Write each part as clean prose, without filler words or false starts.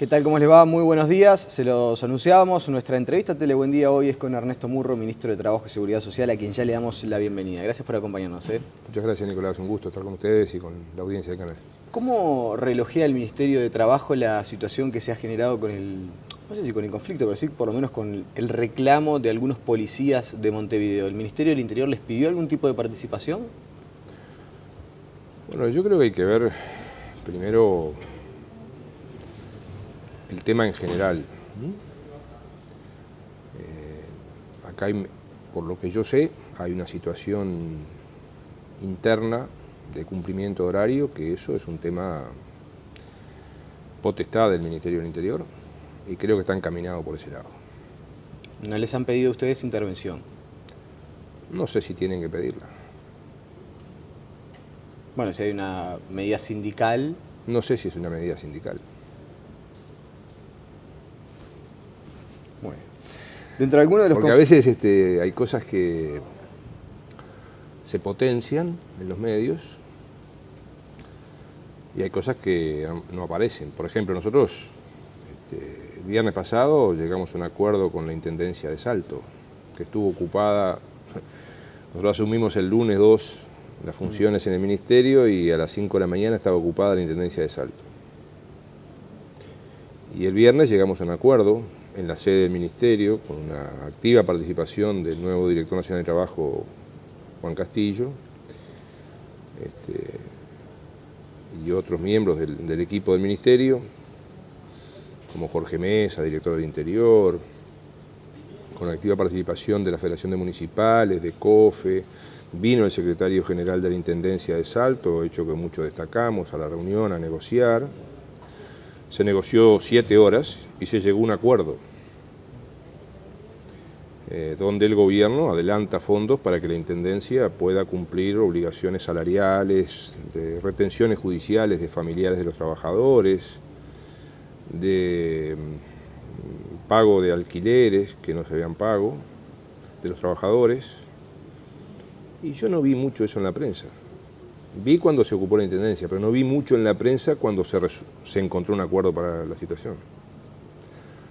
¿Qué tal? ¿Cómo les va? Muy buenos días. Se los anunciábamos. Nuestra entrevista Tele Buen Día hoy es con Ernesto Murro, ministro de Trabajo y Seguridad Social, a quien ya le damos la bienvenida. Gracias por acompañarnos. Muchas gracias, Nicolás. Un gusto estar con ustedes y con la audiencia del canal. ¿Cómo relojea el Ministerio de Trabajo la situación que se ha generado con el, no sé si con el conflicto, pero sí por lo menos con el reclamo de algunos policías de Montevideo? ¿El Ministerio del Interior les pidió algún tipo de participación? Bueno, yo creo que hay que ver primero el tema en general. Acá hay, por lo que yo sé, hay una situación interna de cumplimiento de horario, que eso es un tema potestad del Ministerio del Interior y creo que está encaminado por ese lado. ¿No les han pedido a ustedes intervención? No sé si tienen que pedirla. Bueno, si hay una medida sindical. No sé si es una medida sindical. Bueno, dentro de alguno de los Porque a veces hay cosas que se potencian en los medios y hay cosas que no aparecen. Por ejemplo, nosotros el viernes pasado llegamos a un acuerdo con la Intendencia de Salto, que estuvo ocupada. Nosotros asumimos el lunes 2 las funciones en el Ministerio y a las 5 de la mañana estaba ocupada la Intendencia de Salto. Y el viernes llegamos a un acuerdo en la sede del Ministerio, con una activa participación del nuevo Director Nacional de Trabajo, Juan Castillo, y otros miembros del equipo del Ministerio, como Jorge Mesa, Director del Interior, con activa participación de la Federación de Municipales, de COFE, vino el Secretario General de la Intendencia de Salto, hecho que mucho destacamos, a la reunión, a negociar. Se negoció 7 horas y se llegó a un acuerdo donde el gobierno adelanta fondos para que la Intendencia pueda cumplir obligaciones salariales, de retenciones judiciales de familiares de los trabajadores, de pago de alquileres que no se habían pago de los trabajadores. Y yo no vi mucho eso en la prensa. Vi cuando se ocupó la Intendencia, pero no vi mucho en la prensa cuando se encontró un acuerdo para la situación.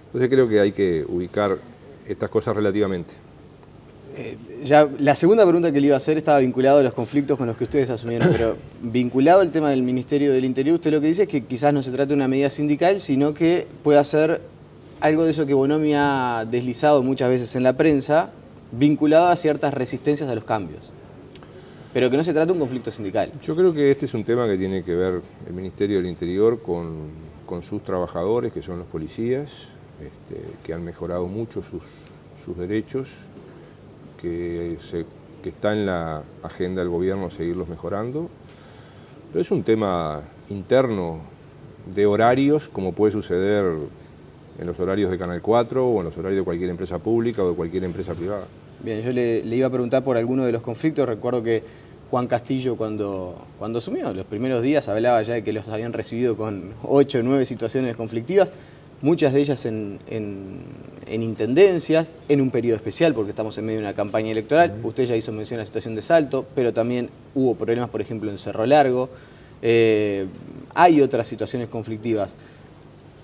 Entonces creo que hay que ubicar estas cosas relativamente. Ya la segunda pregunta que le iba a hacer estaba vinculado a los conflictos con los que ustedes asumieron, pero vinculado al tema del Ministerio del Interior, usted lo que dice es que quizás no se trate de una medida sindical, sino que pueda ser algo de eso que Bonomi ha deslizado muchas veces en la prensa, vinculado a ciertas resistencias a los cambios. Pero que no se trata de un conflicto sindical. Yo creo que este es un tema que tiene que ver el Ministerio del Interior con sus trabajadores, que son los policías, que han mejorado mucho sus derechos, que está en la agenda del gobierno seguirlos mejorando. Pero es un tema interno de horarios, como puede suceder en los horarios de Canal 4 o en los horarios de cualquier empresa pública o de cualquier empresa privada. Bien, yo le iba a preguntar por alguno de los conflictos. Recuerdo que Juan Castillo, cuando asumió, los primeros días hablaba ya de que los habían recibido con 8 o 9 situaciones conflictivas, muchas de ellas en intendencias, en un periodo especial, porque estamos en medio de una campaña electoral. Usted ya hizo mención a la situación de Salto, pero también hubo problemas, por ejemplo, en Cerro Largo. Hay otras situaciones conflictivas.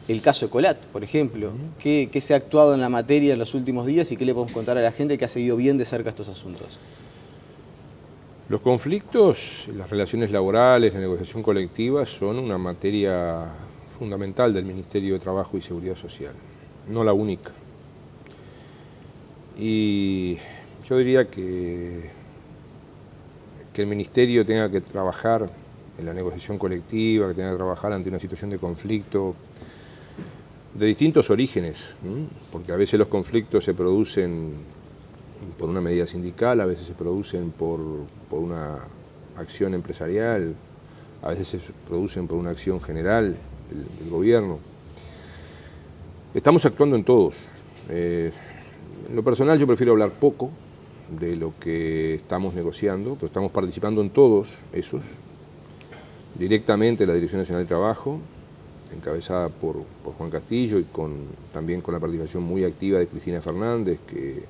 El caso de Colat, por ejemplo, ¿qué se ha actuado en la materia en los últimos días y qué le podemos contar a la gente que ha seguido bien de cerca estos asuntos? Los conflictos, las relaciones laborales, la negociación colectiva son una materia fundamental del Ministerio de Trabajo y Seguridad Social, no la única. Y yo diría que el Ministerio tenga que trabajar en la negociación colectiva, que tenga que trabajar ante una situación de conflicto de distintos orígenes, porque a veces los conflictos se producen por una medida sindical, a veces se producen por una acción empresarial, a veces se producen por una acción general del gobierno. Estamos actuando en todos. En lo personal yo prefiero hablar poco de lo que estamos negociando, pero estamos participando en todos esos, directamente la Dirección Nacional de Trabajo, encabezada por Juan Castillo y también con la participación muy activa de Cristina Fernández, que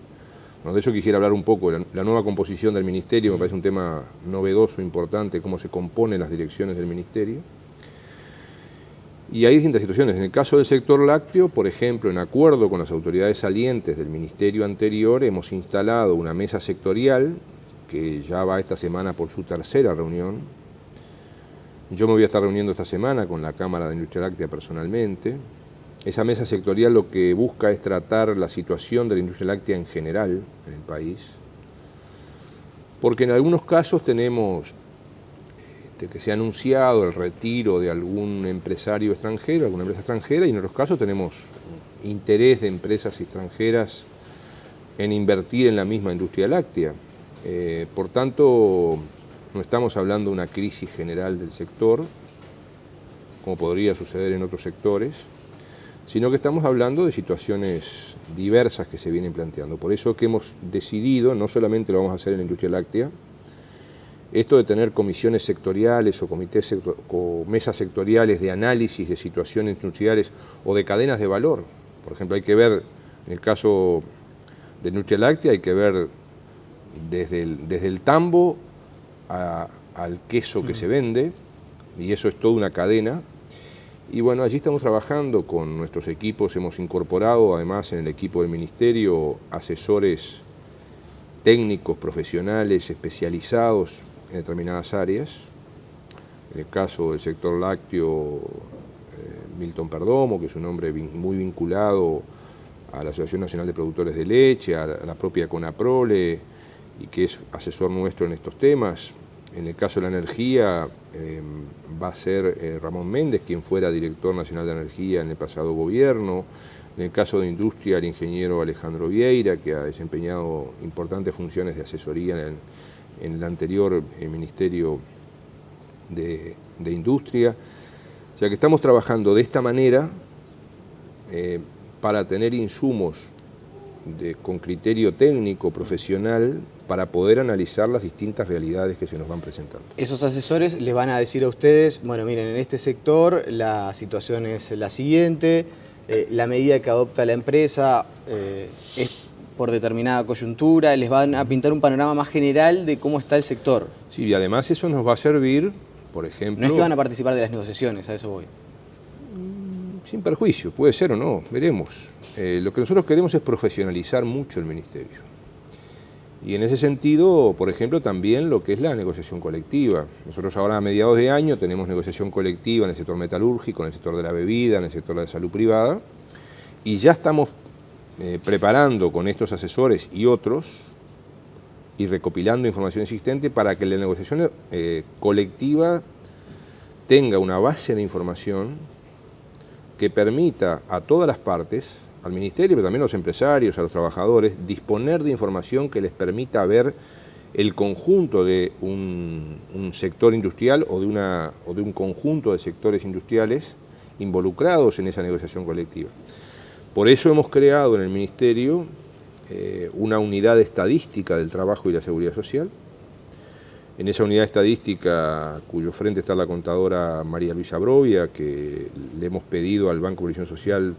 de eso quisiera hablar un poco. La nueva composición del Ministerio me parece un tema novedoso, importante, cómo se componen las direcciones del Ministerio. Y hay distintas situaciones. En el caso del sector lácteo, por ejemplo, en acuerdo con las autoridades salientes del ministerio anterior, hemos instalado una mesa sectorial que ya va esta semana por su tercera reunión. Yo me voy a estar reuniendo esta semana con la Cámara de Industria Láctea personalmente. Esa mesa sectorial lo que busca es tratar la situación de la industria láctea en general en el país, porque en algunos casos tenemos que se ha anunciado el retiro de algún empresario extranjero, alguna empresa extranjera, y en otros casos tenemos interés de empresas extranjeras en invertir en la misma industria láctea. Por tanto, no estamos hablando de una crisis general del sector, como podría suceder en otros sectores, sino que estamos hablando de situaciones diversas que se vienen planteando. Por eso que hemos decidido, no solamente lo vamos a hacer en la industria láctea, esto de tener comisiones sectoriales o comités o mesas sectoriales de análisis de situaciones industriales o de cadenas de valor. Por ejemplo, hay que ver, en el caso de industria láctea, hay que ver desde el tambo al queso que se vende, y eso es toda una cadena. Y bueno, allí estamos trabajando con nuestros equipos, hemos incorporado además en el equipo del Ministerio asesores técnicos, profesionales, especializados en determinadas áreas. En el caso del sector lácteo, Milton Perdomo, que es un hombre muy vinculado a la Asociación Nacional de Productores de Leche, a la propia CONAPROLE, y que es asesor nuestro en estos temas. En el caso de la energía, va a ser Ramón Méndez, quien fuera director nacional de energía en el pasado gobierno. En el caso de industria, el ingeniero Alejandro Vieira, que ha desempeñado importantes funciones de asesoría en el anterior Ministerio de Industria. O sea que estamos trabajando de esta manera para tener insumos con criterio técnico, profesional, para poder analizar las distintas realidades que se nos van presentando. Esos asesores les van a decir a ustedes, bueno, miren, en este sector la situación es la siguiente, la medida que adopta la empresa es por determinada coyuntura, les van a pintar un panorama más general de cómo está el sector. Sí, y además eso nos va a servir, por ejemplo... No es que van a participar de las negociaciones, a eso voy. Sin perjuicio, puede ser o no, veremos. Lo que nosotros queremos es profesionalizar mucho el Ministerio. Y en ese sentido, por ejemplo, también lo que es la negociación colectiva. Nosotros ahora a mediados de año tenemos negociación colectiva en el sector metalúrgico, en el sector de la bebida, en el sector de la salud privada, y ya estamos preparando con estos asesores y otros, y recopilando información existente para que la negociación colectiva tenga una base de información que permita a todas las partes, al Ministerio, pero también a los empresarios, a los trabajadores, disponer de información que les permita ver el conjunto de un sector industrial o de un conjunto de sectores industriales involucrados en esa negociación colectiva. Por eso hemos creado en el Ministerio una unidad de estadística del trabajo y la seguridad social. En esa unidad estadística, cuyo frente está la contadora María Luisa Brovia, que le hemos pedido al Banco de Previsión Social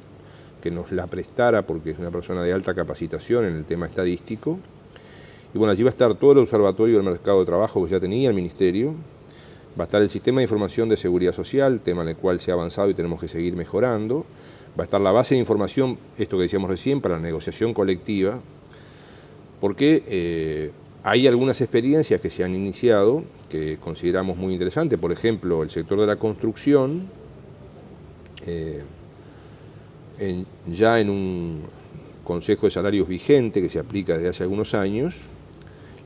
que nos la prestara porque es una persona de alta capacitación en el tema estadístico. Y bueno, allí va a estar todo el observatorio del mercado de trabajo que ya tenía el Ministerio, va a estar el sistema de información de seguridad social, tema en el cual se ha avanzado y tenemos que seguir mejorando, va a estar la base de información, esto que decíamos recién, para la negociación colectiva, porque hay algunas experiencias que se han iniciado que consideramos muy interesantes. Por ejemplo, el sector de la construcción, ya en un consejo de salarios vigente que se aplica desde hace algunos años,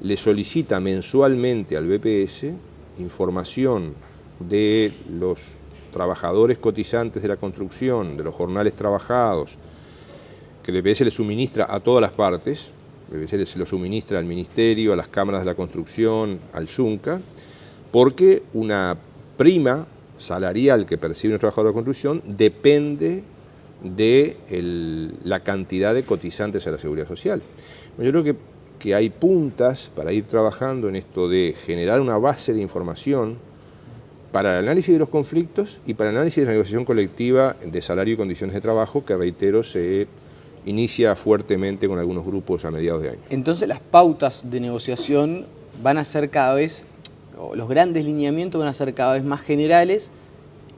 le solicita mensualmente al BPS información de los trabajadores cotizantes de la construcción, de los jornales trabajados, que el BPS le suministra a todas las partes. El BPS se lo suministra al Ministerio, a las cámaras de la construcción, al ZUNCA, porque una prima salarial que percibe un trabajador de la construcción depende de la cantidad de cotizantes a la Seguridad Social. Yo creo que hay puntas para ir trabajando en esto de generar una base de información para el análisis de los conflictos y para el análisis de la negociación colectiva de salario y condiciones de trabajo, que reitero, se inicia fuertemente con algunos grupos a mediados de año. Entonces las pautas de negociación van a ser cada vez, o los grandes lineamientos van a ser cada vez más generales,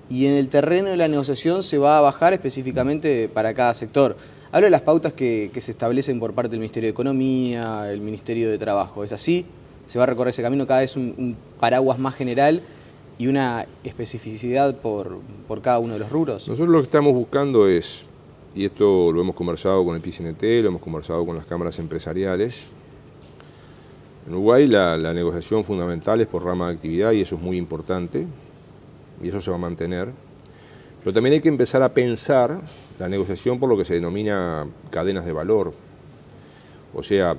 y en el terreno de la negociación se va a bajar específicamente para cada sector. Hablo de las pautas que se establecen por parte del Ministerio de Economía, el Ministerio de Trabajo. ¿Es así? ¿Se va a recorrer ese camino cada vez un paraguas más general y una especificidad por cada uno de los rubros? Nosotros lo que estamos buscando es, y esto lo hemos conversado con el PICNT, lo hemos conversado con las cámaras empresariales, en Uruguay la negociación fundamental es por rama de actividad y eso es muy importante y eso se va a mantener. Pero también hay que empezar a pensar la negociación por lo que se denomina cadenas de valor. O sea,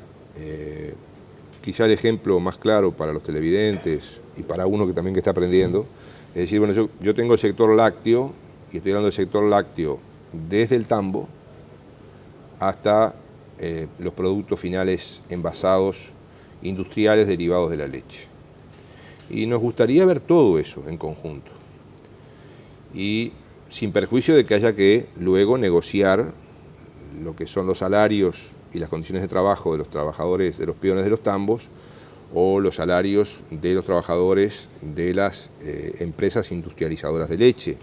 quizá el ejemplo más claro para los televidentes y para uno que también está aprendiendo, es decir, bueno, yo tengo el sector lácteo y estoy hablando del sector lácteo desde el tambo hasta los productos finales envasados industriales derivados de la leche. Y nos gustaría ver todo eso en conjunto. Y sin perjuicio de que haya que luego negociar lo que son los salarios y las condiciones de trabajo de los trabajadores, de los peones de los tambos, o los salarios de los trabajadores de las empresas industrializadoras de leche,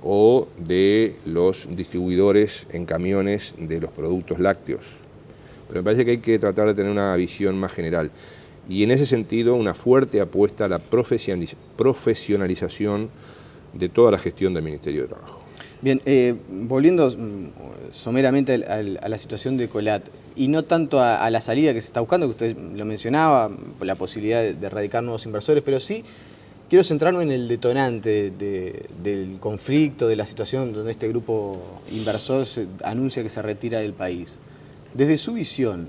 o de los distribuidores en camiones de los productos lácteos. Pero me parece que hay que tratar de tener una visión más general. Y en ese sentido, una fuerte apuesta a la profesionalización de toda la gestión del Ministerio de Trabajo. Bien, volviendo someramente a la situación de Colat, y no tanto a la salida que se está buscando, que usted lo mencionaba, la posibilidad de erradicar nuevos inversores, pero sí quiero centrarme en el detonante del conflicto, de la situación donde este grupo inversor anuncia que se retira del país. Desde su visión,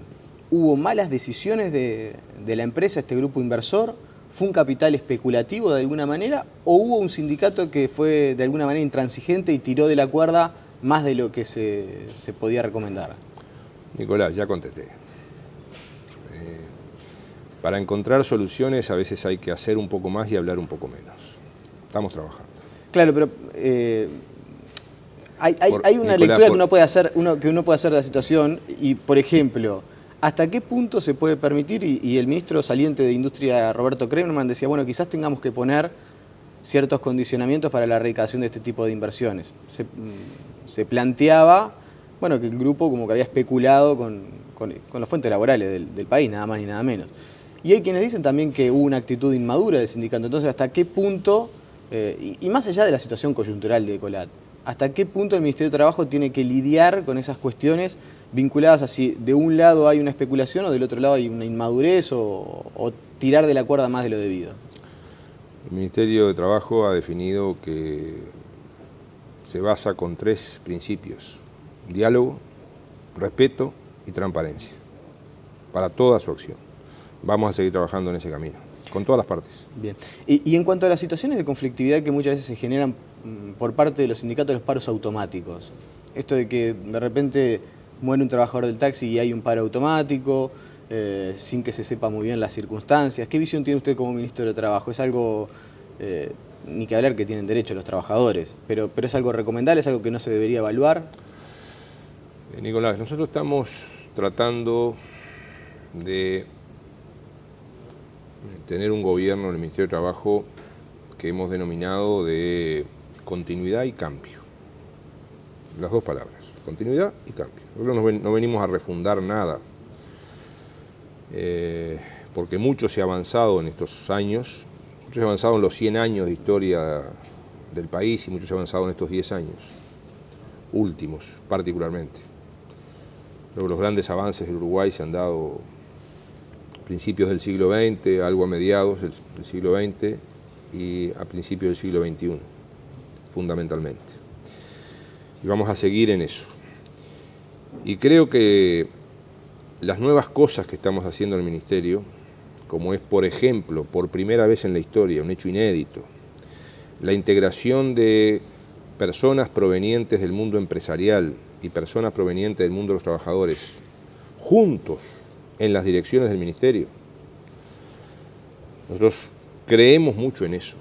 ¿hubo malas decisiones de la empresa, este grupo inversor? ¿Fue un capital especulativo de alguna manera? ¿O hubo un sindicato que fue de alguna manera intransigente y tiró de la cuerda más de lo que se podía recomendar? Nicolás, ya contesté. Para encontrar soluciones a veces hay que hacer un poco más y hablar un poco menos. Estamos trabajando. Claro, pero hay una Nicolás, lectura que uno puede hacer de la situación y, por ejemplo, ¿hasta qué punto se puede permitir? Y el ministro saliente de Industria, Roberto Kremerman, decía, bueno, quizás tengamos que poner ciertos condicionamientos para la erradicación de este tipo de inversiones. Se planteaba, bueno, que el grupo como que había especulado con las fuentes laborales del país, nada más ni nada menos. Y hay quienes dicen también que hubo una actitud inmadura del sindicato. Entonces, ¿hasta qué punto, y más allá de la situación coyuntural de Colat, hasta qué punto el Ministerio de Trabajo tiene que lidiar con esas cuestiones vinculadas a si de un lado hay una especulación o del otro lado hay una inmadurez o tirar de la cuerda más de lo debido? El Ministerio de Trabajo ha definido que se basa con 3 principios: diálogo, respeto y transparencia, para toda su acción. Vamos a seguir trabajando en ese camino, con todas las partes. Bien. Y en cuanto a las situaciones de conflictividad que muchas veces se generan por parte de los sindicatos de los paros automáticos, esto de que de repente muere un trabajador del taxi y hay un paro automático, sin que se sepa muy bien las circunstancias, ¿qué visión tiene usted como ministro de Trabajo? ¿Es algo, ni que hablar que tienen derecho los trabajadores, pero es algo recomendable, es algo que no se debería evaluar? Nicolás, nosotros estamos tratando de tener un gobierno en el Ministerio de Trabajo que hemos denominado de continuidad y cambio. Las 2 palabras, continuidad y cambio. Nosotros no venimos a refundar nada, porque mucho se ha avanzado en estos años, mucho se ha avanzado en los 100 años de historia del país y mucho se ha avanzado en estos 10 años, últimos particularmente. Creo que los grandes avances del Uruguay se han dado a principios del siglo XX, algo a mediados del siglo XX y a principios del siglo XXI, fundamentalmente. Y vamos a seguir en eso. Y creo que las nuevas cosas que estamos haciendo en el Ministerio, como es, por ejemplo, por primera vez en la historia, un hecho inédito, la integración de personas provenientes del mundo empresarial y personas provenientes del mundo de los trabajadores, juntos en las direcciones del Ministerio. Nosotros creemos mucho en eso.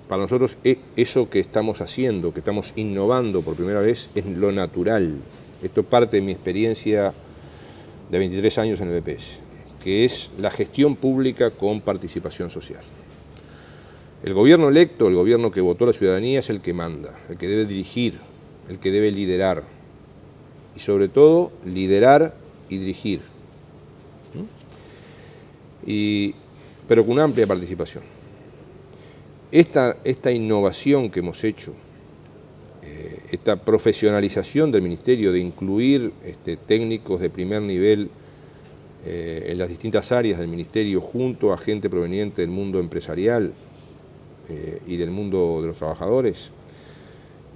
Para nosotros eso que estamos haciendo, que estamos innovando por primera vez, es lo natural. Esto parte de mi experiencia de 23 años en el BPS, que es la gestión pública con participación social. El gobierno electo, el gobierno que votó la ciudadanía, es el que manda, el que debe dirigir, el que debe liderar. Y sobre todo, liderar y dirigir. Pero con una amplia participación. Esta innovación que hemos hecho, esta profesionalización del Ministerio de incluir técnicos de primer nivel en las distintas áreas del Ministerio junto a gente proveniente del mundo empresarial y del mundo de los trabajadores,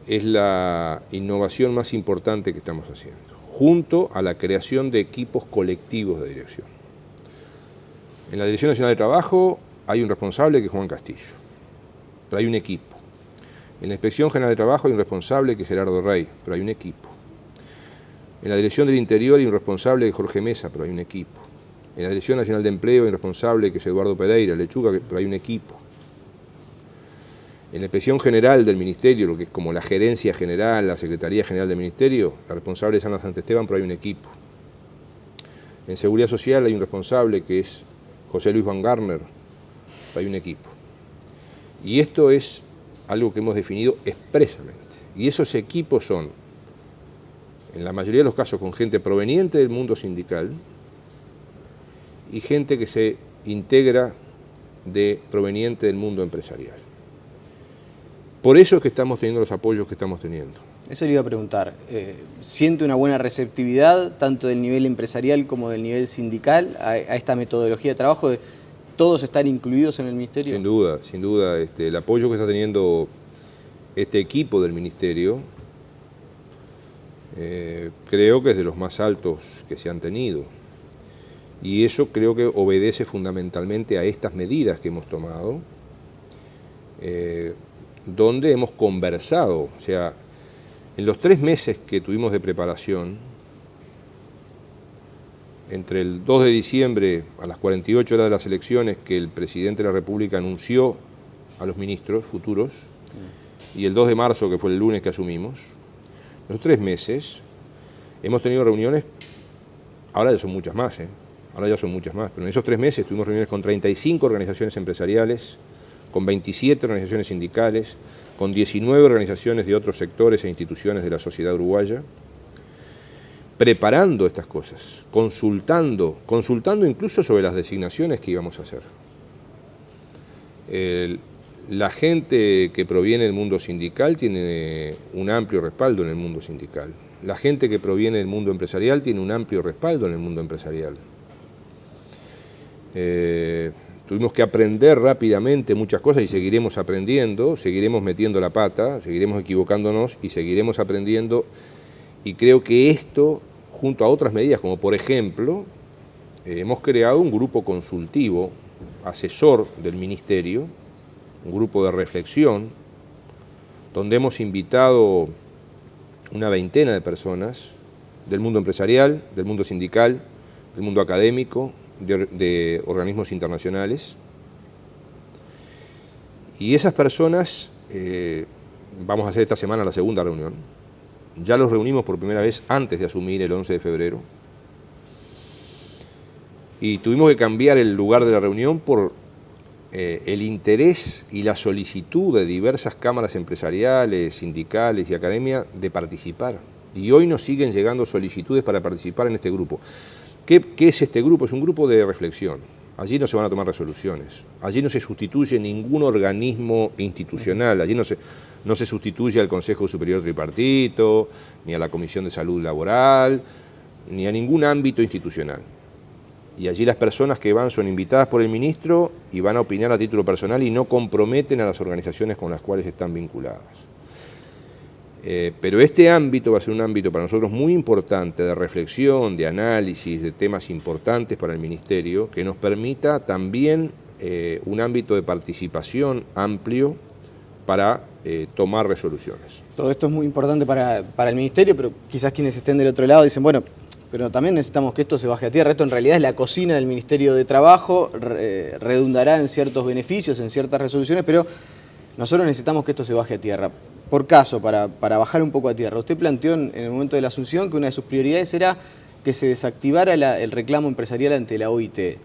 es la innovación más importante que estamos haciendo, junto a la creación de equipos colectivos de dirección. En la Dirección Nacional de Trabajo hay un responsable que es Juan Castillo, pero hay un equipo. En la Inspección General de Trabajo hay un responsable que es Gerardo Rey, pero hay un equipo. En la Dirección del Interior hay un responsable que es Jorge Mesa, pero hay un equipo. En la Dirección Nacional de Empleo hay un responsable que es Eduardo Pereira, Lechuga, pero hay un equipo. En la Inspección General del Ministerio, lo que es como la Gerencia General, la Secretaría General del Ministerio, la responsable es Ana Santesteban, pero hay un equipo. En Seguridad Social hay un responsable que es José Luis Van Garner, pero hay un equipo. Y esto es algo que hemos definido expresamente. Y esos equipos son, en la mayoría de los casos, con gente proveniente del mundo sindical y gente que se integra proveniente del mundo empresarial. Por eso es que estamos teniendo los apoyos que estamos teniendo. Eso le iba a preguntar. ¿Siente una buena receptividad, tanto del nivel empresarial como del nivel sindical, a esta metodología de trabajo? ¿Todos están incluidos en el Ministerio? Sin duda, sin duda. El apoyo que está teniendo este equipo del Ministerio creo que es de los más altos que se han tenido. Y eso creo que obedece fundamentalmente a estas medidas que hemos tomado, donde hemos conversado. O sea, en los 3 meses que tuvimos de preparación, entre el 2 de diciembre a las 48 horas de las elecciones que el presidente de la República anunció a los ministros futuros, y el 2 de marzo, que fue el lunes que asumimos, los 3 meses hemos tenido reuniones, ahora ya son muchas más, pero en esos 3 meses tuvimos reuniones con 35 organizaciones empresariales, con 27 organizaciones sindicales, con 19 organizaciones de otros sectores e instituciones de la sociedad uruguaya, preparando estas cosas, consultando incluso sobre las designaciones que íbamos a hacer. La gente que proviene del mundo sindical tiene un amplio respaldo en el mundo sindical. La gente que proviene del mundo empresarial tiene un amplio respaldo en el mundo empresarial. Tuvimos que aprender rápidamente muchas cosas y seguiremos aprendiendo, seguiremos metiendo la pata, seguiremos equivocándonos y seguiremos aprendiendo. Y creo que esto, junto a otras medidas, como por ejemplo, hemos creado un grupo consultivo, asesor del Ministerio, un grupo de reflexión, donde hemos invitado una veintena de personas del mundo empresarial, del mundo sindical, del mundo académico, de organismos internacionales. Y esas personas, vamos a hacer esta semana la segunda reunión. Ya los reunimos por primera vez antes de asumir el 11 de febrero. Y tuvimos que cambiar el lugar de la reunión por el interés y la solicitud de diversas cámaras empresariales, sindicales y academia de participar. Y hoy nos siguen llegando solicitudes para participar en este grupo. ¿Qué es este grupo? Es un grupo de reflexión. Allí no se van a tomar resoluciones. Allí no se sustituye ningún organismo institucional. Allí no se sustituye al Consejo Superior Tripartito, ni a la Comisión de Salud Laboral, ni a ningún ámbito institucional. Y allí las personas que van son invitadas por el ministro y van a opinar a título personal y no comprometen a las organizaciones con las cuales están vinculadas. Pero este ámbito va a ser un ámbito para nosotros muy importante de reflexión, de análisis, de temas importantes para el Ministerio, que nos permita también un ámbito de participación amplio para tomar resoluciones. Todo esto es muy importante para el Ministerio, pero quizás quienes estén del otro lado dicen, bueno, pero también necesitamos que esto se baje a tierra. Esto en realidad es la cocina del Ministerio de Trabajo, redundará en ciertos beneficios, en ciertas resoluciones, pero nosotros necesitamos que esto se baje a tierra. Por caso, para bajar un poco a tierra, usted planteó en el momento de la asunción que una de sus prioridades era que se desactivara el reclamo empresarial ante la OIT.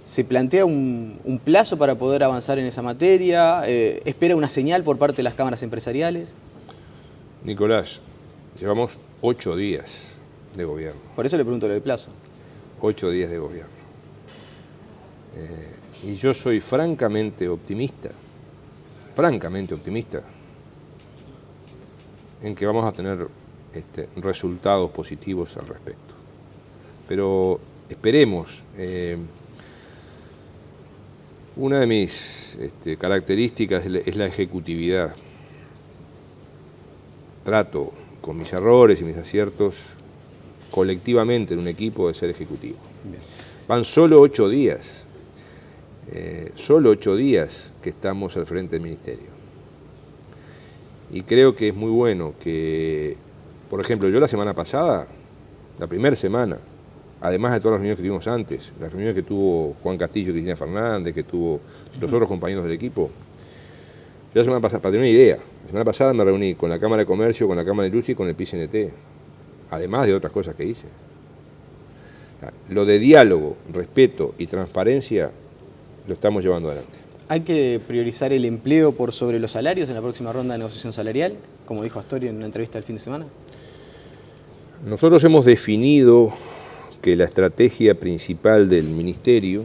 ¿Se plantea un plazo para poder avanzar en esa materia? ¿Espera una señal por parte de las cámaras empresariales? Nicolás, llevamos 8 días de gobierno. Por eso le pregunto lo del plazo. 8 días de gobierno. Y yo soy francamente optimista en que vamos a tener resultados positivos al respecto. Pero esperemos. Una de mis características es la ejecutividad. Trato con mis errores y mis aciertos colectivamente en un equipo de ser ejecutivo. Bien. Van solo 8 días. Solo 8 días que estamos al frente del ministerio. Y creo que es muy bueno que, por ejemplo, yo la semana pasada, la primera semana, además de todas las reuniones que tuvimos antes, las reuniones que tuvo Juan Castillo y Cristina Fernández, que tuvo los otros compañeros del equipo, yo la semana pasada, para tener una idea, la semana pasada me reuní con la Cámara de Comercio, con la Cámara de Industria y con el PICNT, además de otras cosas que hice. Lo de diálogo, respeto y transparencia lo estamos llevando adelante. ¿Hay que priorizar el empleo por sobre los salarios en la próxima ronda de negociación salarial, como dijo Astori en una entrevista del fin de semana? Nosotros hemos definido que la estrategia principal del ministerio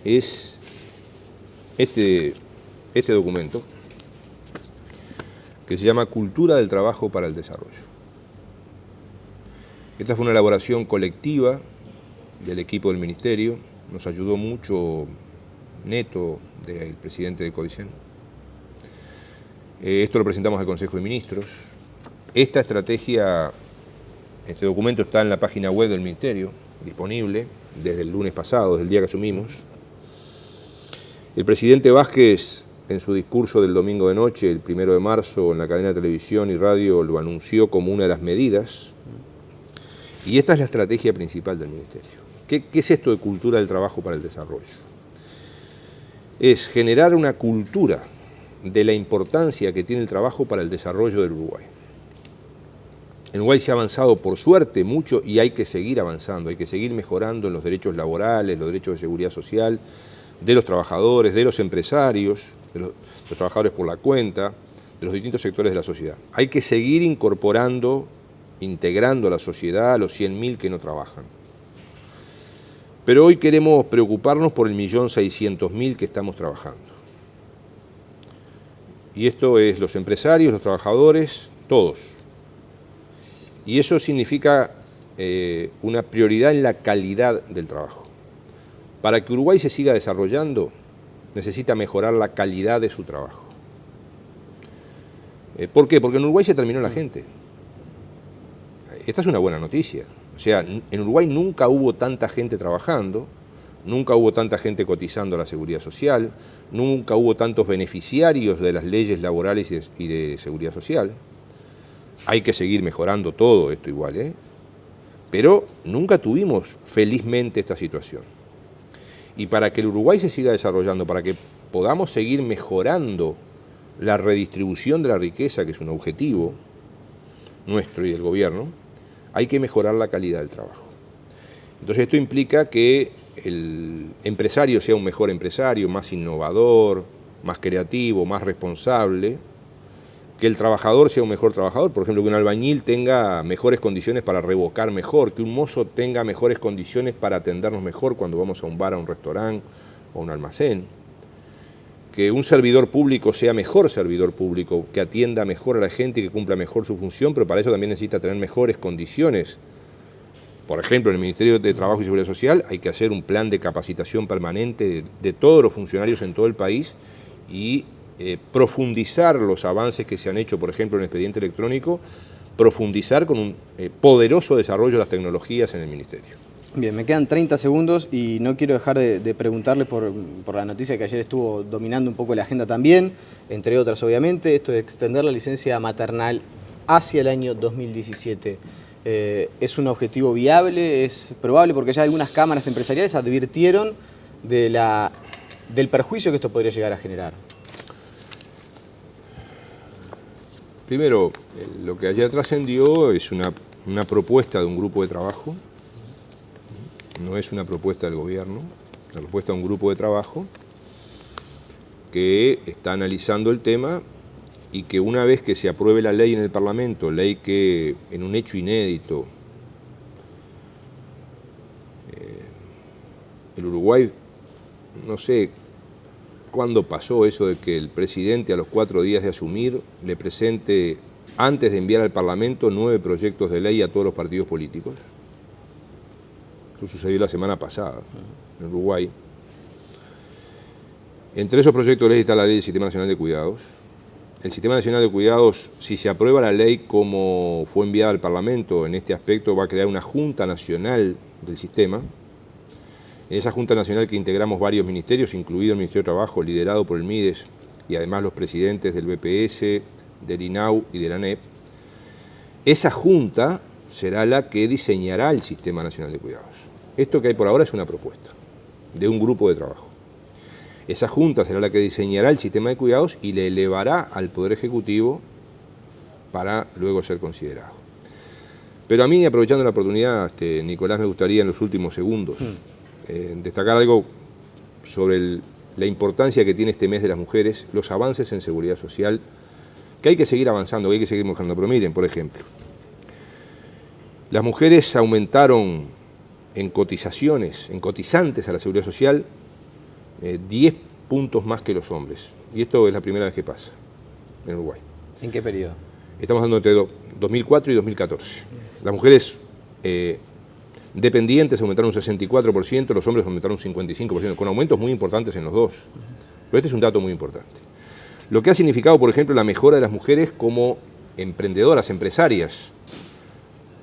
es este documento, que se llama Cultura del Trabajo para el Desarrollo. Esta fue una elaboración colectiva del equipo del ministerio. Nos ayudó mucho Neto, el presidente de Codicen. Esto lo presentamos al Consejo de Ministros. Esta estrategia, este documento está en la página web del Ministerio, disponible desde el lunes pasado, desde el día que asumimos. El presidente Vázquez, en su discurso del domingo de noche, el 1 de marzo, en la cadena de televisión y radio, lo anunció como una de las medidas. Y esta es la estrategia principal del Ministerio. ¿Qué es esto de cultura del trabajo para el desarrollo? Es generar una cultura de la importancia que tiene el trabajo para el desarrollo del Uruguay. En Uruguay se ha avanzado, por suerte, mucho y hay que seguir avanzando, hay que seguir mejorando en los derechos laborales, los derechos de seguridad social, de los trabajadores, de los empresarios, de los trabajadores por la cuenta, de los distintos sectores de la sociedad. Hay que seguir integrando a la sociedad a los 100.000 que no trabajan. Pero hoy queremos preocuparnos por el 1.600.000 que estamos trabajando. Y esto es los empresarios, los trabajadores, todos. Y eso significa una prioridad en la calidad del trabajo. Para que Uruguay se siga desarrollando, necesita mejorar la calidad de su trabajo. ¿Por qué? Porque en Uruguay se terminó la gente. Esta es una buena noticia. O sea, en Uruguay nunca hubo tanta gente trabajando, nunca hubo tanta gente cotizando a la seguridad social, nunca hubo tantos beneficiarios de las leyes laborales y de seguridad social. Hay que seguir mejorando todo esto igual, pero nunca tuvimos felizmente esta situación. Y para que el Uruguay se siga desarrollando, para que podamos seguir mejorando la redistribución de la riqueza, que es un objetivo nuestro y del gobierno, hay que mejorar la calidad del trabajo. Entonces esto implica que el empresario sea un mejor empresario, más innovador, más creativo, más responsable, que el trabajador sea un mejor trabajador, por ejemplo, que un albañil tenga mejores condiciones para revocar mejor, que un mozo tenga mejores condiciones para atendernos mejor cuando vamos a un bar, a un restaurante o a un almacén, que un servidor público sea mejor servidor público, que atienda mejor a la gente y que cumpla mejor su función, pero para eso también necesita tener mejores condiciones. Por ejemplo, en el Ministerio de Trabajo y Seguridad Social hay que hacer un plan de capacitación permanente de todos los funcionarios en todo el país y profundizar los avances que se han hecho, por ejemplo, en el expediente electrónico, profundizar con un poderoso desarrollo de las tecnologías en el Ministerio. Bien, me quedan 30 segundos y no quiero dejar de preguntarle por la noticia que ayer estuvo dominando un poco la agenda también, entre otras obviamente, esto de extender la licencia maternal hacia el año 2017. ¿Es un objetivo viable? ¿Es probable? Porque ya algunas cámaras empresariales advirtieron del perjuicio que esto podría llegar a generar. Primero, lo que ayer trascendió es una propuesta de un grupo de trabajo no es una propuesta del gobierno, es una propuesta de un grupo de trabajo que está analizando el tema y que una vez que se apruebe la ley en el Parlamento, ley que en un hecho inédito, el Uruguay, no sé cuándo pasó eso de que el presidente a los 4 días de asumir le presente, antes de enviar al Parlamento, 9 proyectos de ley a todos los partidos políticos. Eso sucedió la semana pasada en Uruguay. Entre esos proyectos de ley está la ley del Sistema Nacional de Cuidados. El Sistema Nacional de Cuidados, si se aprueba la ley como fue enviada al Parlamento, en este aspecto va a crear una Junta Nacional del Sistema. En esa Junta Nacional que integramos varios ministerios, incluido el Ministerio de Trabajo, liderado por el MIDES, y además los presidentes del BPS, del INAU y de la ANEP, esa Junta será la que diseñará el Sistema Nacional de Cuidados. Esto que hay por ahora es una propuesta de un grupo de trabajo. Esa Junta será la que diseñará el sistema de cuidados y le elevará al Poder Ejecutivo para luego ser considerado. Pero a mí, aprovechando la oportunidad, Nicolás, me gustaría en los últimos segundos destacar algo sobre la importancia que tiene este mes de las mujeres, los avances en seguridad social, que hay que seguir avanzando, que hay que seguir mejorando. Pero miren, por ejemplo, las mujeres aumentaron en cotizaciones, en cotizantes a la seguridad social, 10 puntos más que los hombres. Y esto es la primera vez que pasa en Uruguay. ¿En qué periodo? Estamos hablando entre 2004 y 2014. Las mujeres dependientes aumentaron un 64%, los hombres aumentaron un 55%, con aumentos muy importantes en los dos. Pero este es un dato muy importante. Lo que ha significado, por ejemplo, la mejora de las mujeres como emprendedoras, empresarias.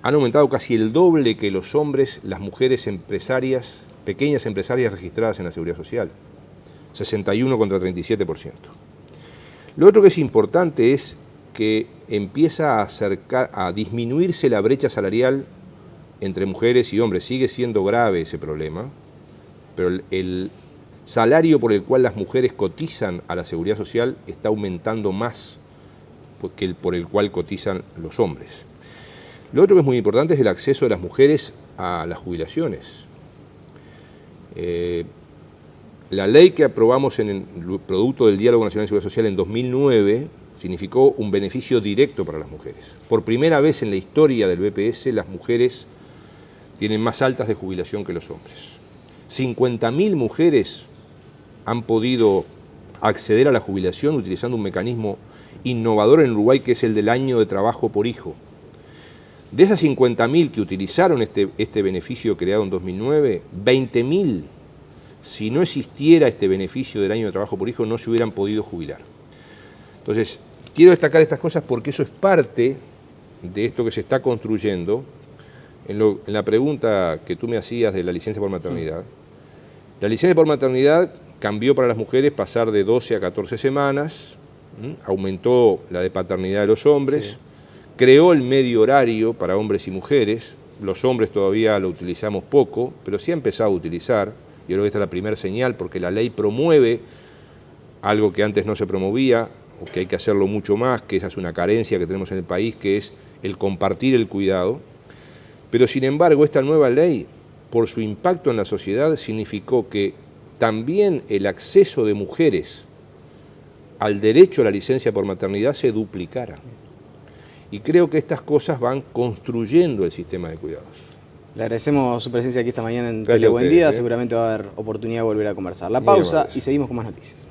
Han aumentado casi el doble que los hombres, las mujeres empresarias, pequeñas empresarias registradas en la Seguridad Social. 61 contra 37%. Lo otro que es importante es que empieza a disminuirse la brecha salarial entre mujeres y hombres. Sigue siendo grave ese problema, pero el salario por el cual las mujeres cotizan a la Seguridad Social está aumentando más que el por el cual cotizan los hombres. Lo otro que es muy importante es el acceso de las mujeres a las jubilaciones. La ley que aprobamos en el producto del Diálogo Nacional de Seguridad Social en 2009 significó un beneficio directo para las mujeres. Por primera vez en la historia del BPS, las mujeres tienen más altas de jubilación que los hombres. 50.000 mujeres han podido acceder a la jubilación utilizando un mecanismo innovador en Uruguay, que es el del año de trabajo por hijo. De esas 50.000 que utilizaron este beneficio creado en 2009, 20.000, si no existiera este beneficio del año de trabajo por hijo, no se hubieran podido jubilar. Entonces, quiero destacar estas cosas porque eso es parte de esto que se está construyendo. En la pregunta que tú me hacías de la licencia por maternidad, la licencia por maternidad cambió para las mujeres pasar de 12 a 14 semanas, aumentó la de paternidad de los hombres, sí. Creó el medio horario para hombres y mujeres. Los hombres todavía lo utilizamos poco, pero sí ha empezado a utilizar. Yo creo que esta es la primera señal, porque la ley promueve algo que antes no se promovía, o que hay que hacerlo mucho más, que esa es una carencia que tenemos en el país, que es el compartir el cuidado. Pero sin embargo, esta nueva ley, por su impacto en la sociedad, significó que también el acceso de mujeres al derecho a la licencia por maternidad se duplicara. Y creo que estas cosas van construyendo el sistema de cuidados. Le agradecemos su presencia aquí esta mañana en Tele Buen Día. Seguramente va a haber oportunidad de volver a conversar. La pausa y seguimos con más noticias.